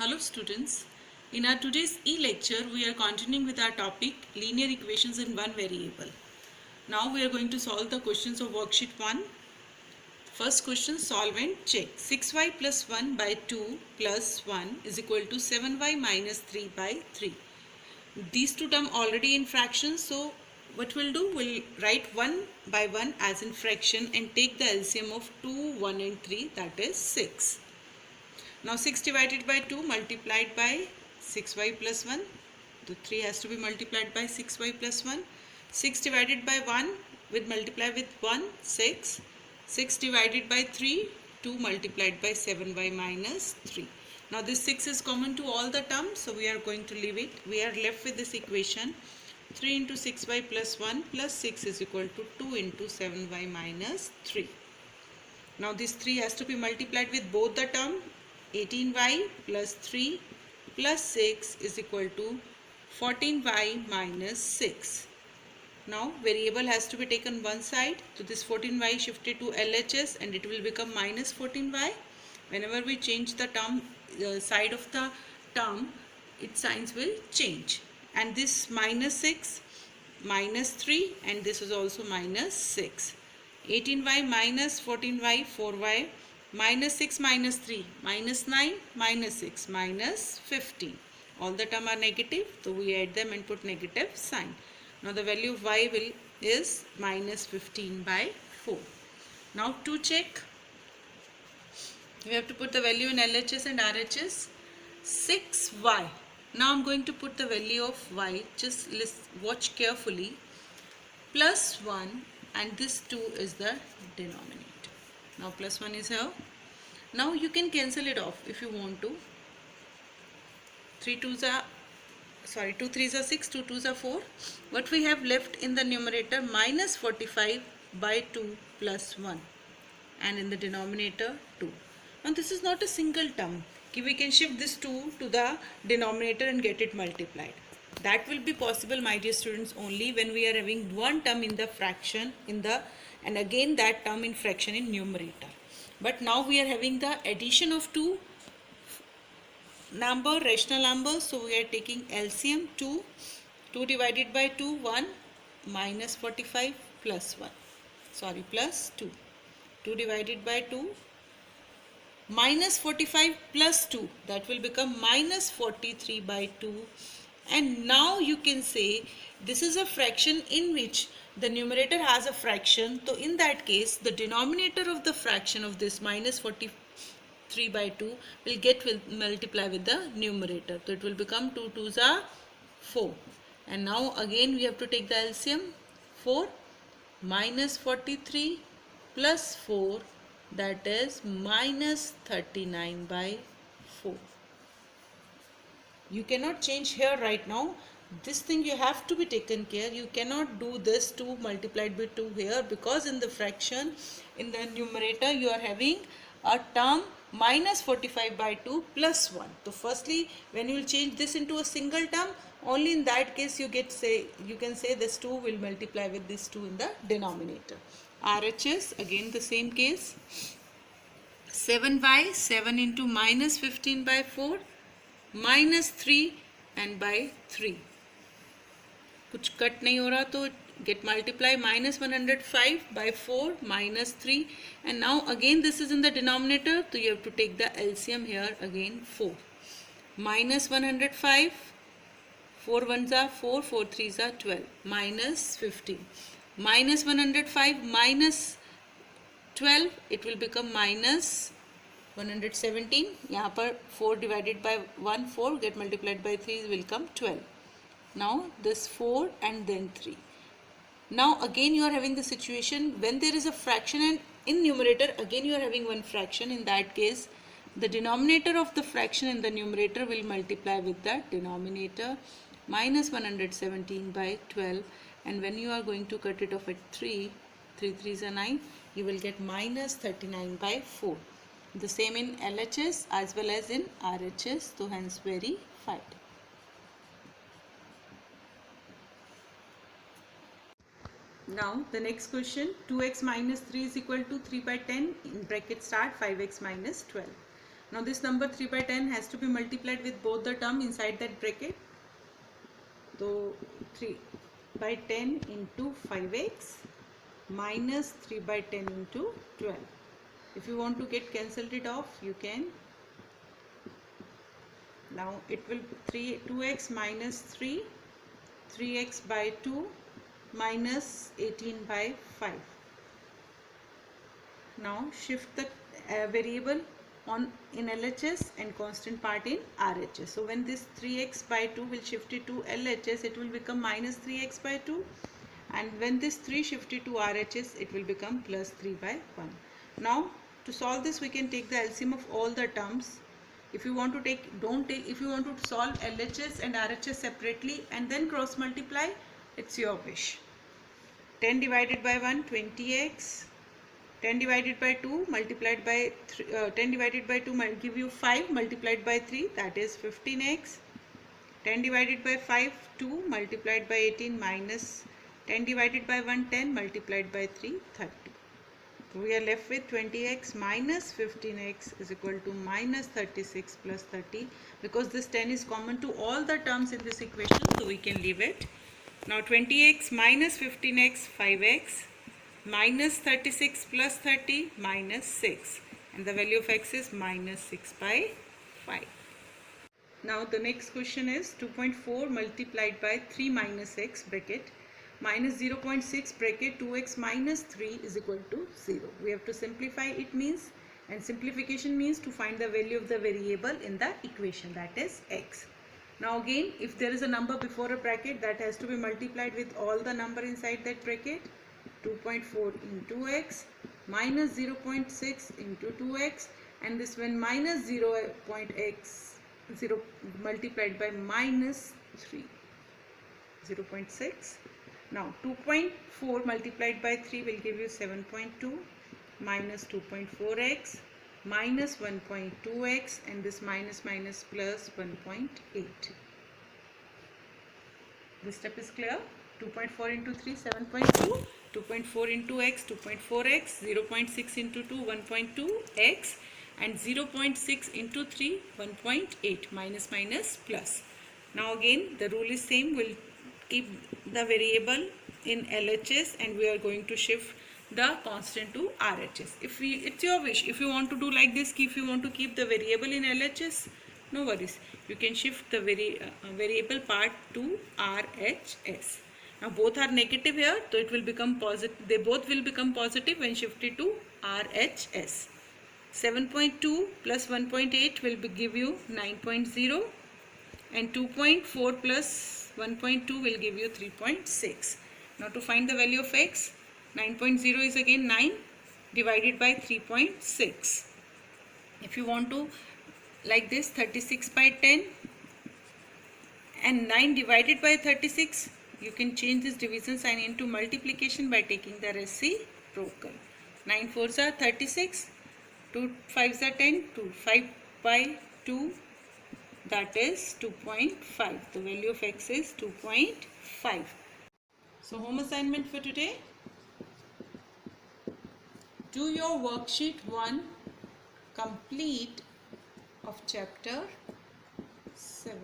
Hello students, in our today's e-lecture we are continuing with our topic linear equations in one variable. Now we are going to solve the questions of worksheet 1. First question, solve and check. 6y plus 1 by 2 plus 1 is equal to 7y minus 3 by 3. These two terms already in fractions, so what we'll do, we'll write 1 by 1 as in fraction and take the LCM of 2, 1 and 3, that is 6. Now 6 divided by 2 multiplied by 6y plus 1. The 3 has to be multiplied by 6y plus 1. 6 divided by 1 with multiply with 1, 6. 6 divided by 3, 2 multiplied by 7y minus 3. Now this 6 is common to all the terms, so we are going to leave it. We are left with this equation. 3 into 6y plus 1 plus 6 is equal to 2 into 7y minus 3. Now this 3 has to be multiplied with both the term. 18y plus 3 plus 6 is equal to 14y minus 6. Now variable has to be taken one side. So this 14y shifted to LHS and it will become minus 14y. Whenever we change the term, side of the term, its signs will change. And this minus 6, minus 3 and this is also minus 6. 18y minus 14y, 4y. Minus 6 minus 3, minus 9, minus 6, minus 15. All the terms are negative, so we add them and put negative sign. Now the value of y is minus 15 by 4. Now to check, we have to put the value in LHS and RHS. 6y. Now I am going to put the value of y, just watch carefully, plus 1 and this 2 is the denominator. Now plus 1 is here. Now you can cancel it off if you want to. 2 3s are 6, 2 2s are 4. What we have left in the numerator, minus 45 by 2 plus 1. And in the denominator 2. Now this is not a single term. We can shift this 2 to the denominator and get it multiplied. That will be possible, my dear students, only when we are having one term in the fraction and again that term in fraction in numerator. But now we are having the addition of two rational numbers, so we are taking LCM 2 divided by 2, 1, minus 45 plus 1, plus 2. 2 divided by 2, minus 45 plus 2, that will become minus 43 by 2. And now you can say this is a fraction in which the numerator has a fraction. So in that case, the denominator of the fraction of this minus 43 by 2 will multiply with the numerator. So it will become 2 2s are 4. And now again we have to take the LCM. 4 minus 43 plus 4, that is minus 39 by 4. You cannot change here right now. This thing you have to be taken care. You cannot do this 2 multiplied by 2 here, because in the fraction, in the numerator, you are having a term minus 45 by 2 plus 1. So firstly, when you will change this into a single term, only in that case you can say this 2 will multiply with this 2 in the denominator. RHS, again the same case. 7y, 7 into minus 15 by 4, minus 3 and by 3. कुछ cut नहीं हो रहा तो get multiply, minus 105 by 4 minus 3, and now again this is in the denominator, so you have to take the LCM here again. 4 minus 105, 4 1s are 4, 4 3s are 12, minus 15, minus 105 minus 12, it will become minus 117. यहाँ पर 4 divided by 1 4, get multiplied by 3 will come 12. Now this 4 and then 3. Now again you are having the situation when there is a fraction and in numerator again you are having one fraction. In that case the denominator of the fraction in the numerator will multiply with the denominator, minus 117 by 12, and when you are going to cut it off at 3 3s are 9, you will get minus 39 by 4. The same in LHS as well as in RHS, so hence verified. Now the next question, 2x minus 3 is equal to 3 by 10 in bracket start 5x minus 12. Now this number 3 by 10 has to be multiplied with both the term inside that bracket. So 3 by 10 into 5x minus 3 by 10 into 12. If you want to get cancelled it off, you can. Now it will 2x minus 3, 3x by 2 minus 18 by 5. Now shift the variable in LHS and constant part in RHS. So when this 3x by 2 will shift it to LHS, it will become minus 3x by 2, and when this 3 shifted to RHS, it will become plus 3 by 1. Now to solve this, we can take the LCM of all the terms. If you want to take, if you want to solve LHS and RHS separately and then cross multiply, it's your wish. 10 divided by 1, 20x. 10 divided by 2 multiplied by 10 divided by 2 will give you 5 multiplied by 3, that is 15x. 10 divided by 5, 2 multiplied by 18 minus 10 divided by 1, 10 multiplied by 3, 30. So we are left with 20x minus 15x is equal to minus 36 plus 30. Because this 10 is common to all the terms in this equation, so we can leave it. Now 20x minus 15x, 5x, minus 36 plus 30, minus 6. And the value of x is minus 6 by 5. Now the next question is 2.4 multiplied by 3 minus x bracket minus 0.6 bracket 2x minus 3 is equal to 0. We have to simplify it means, and simplification means to find the value of the variable in the equation, that is x. Now again, if there is a number before a bracket, that has to be multiplied with all the number inside that bracket. 2.4 into x minus 0.6 into 2x, and this when minus 0.x 0 multiplied by minus 3, 0.6. Now 2.4 multiplied by 3 will give you 7.2 minus 2.4x minus 1.2x, and this minus minus plus 1.8. This step is clear. 2.4 into 3, 7.2. 2.4 into x, 2.4x. 0.6 into 2, 1.2x. And 0.6 into 3, 1.8. Minus minus plus. Now again the rule is same. We'll keep the variable in LHS and we are going to shift the constant to RHS. It's your wish. If you want to do like this, if you want to keep the variable in LHS, no worries. You can shift the variable part to RHS. Now both are negative here, so it will become positive. They both will become positive when shifted to RHS. 7.2 plus 1.8 will give you 9.0, and 2.4 plus 1.2 will give you 3.6. Now to find the value of x, 9.0 is again 9 divided by 3.6. If you want to like this, 36 by 10 and 9 divided by 36, you can change this division sign into multiplication by taking the reciprocal. 9 4s are 36, 2 5s are 10, 2 5 by 2, that is 2.5. The value of x is 2.5. So home assignment for today: do your worksheet 1 complete of chapter 7.